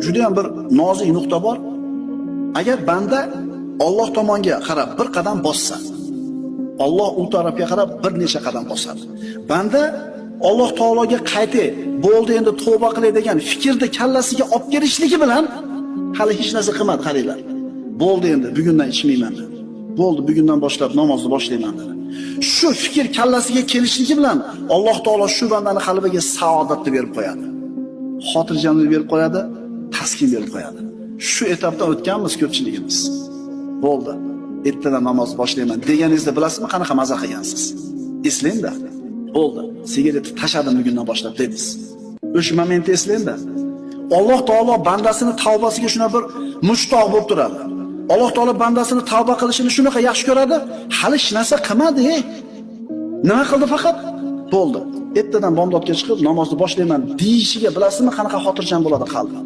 juda ham bir nozik nuqta bor. Agar banda Alloh tomonga qarab bir qadam bossa, Alloh u tarafga qarab bir necha qadam bosadi. Banda Alloh taologa qaytay, bo'ldi endi tavba qilay degan fikrni kallasiga olib kelishligi bilan hali hech narsa qilmadi, qaranglar. Bo'ldi endi bugundan ichmayman dedi. Bo'ldi bugundan boshlab namozni boshlayman dedi. Shu fikr kallasiga kelishligi bilan Alloh taolo shu bandani qalbiga saodatni berib qo'yadi. Xotirjamlik berib qo'yadi, taskin berib qo'yadi. Shu etapdan o'tganmiz ko'pchiligimiz. Bo'ldi. Ertadan namoz boshlayman deganingizda bilasizmi qanaqa maza qilgansiz? Eslangda. Bo'ldi. Sigaretni tashladim bugundan boshlab dedingiz. O'sha momentni eslangda. Alloh taolo bandasini tavbasiga shuna bir mushtoq bo'lib turadi. Alloh taolo bandasini tavba qilishini shunaqa yaxshi ko'radi. Hali hech narsa qilmadi. Nima qildi faqat? Bo'ldi. Ertadan bomdodga chiqib namozni boshlayman deyishiga bilasizmi qanaqa xotirjam bo'ladi qalbi?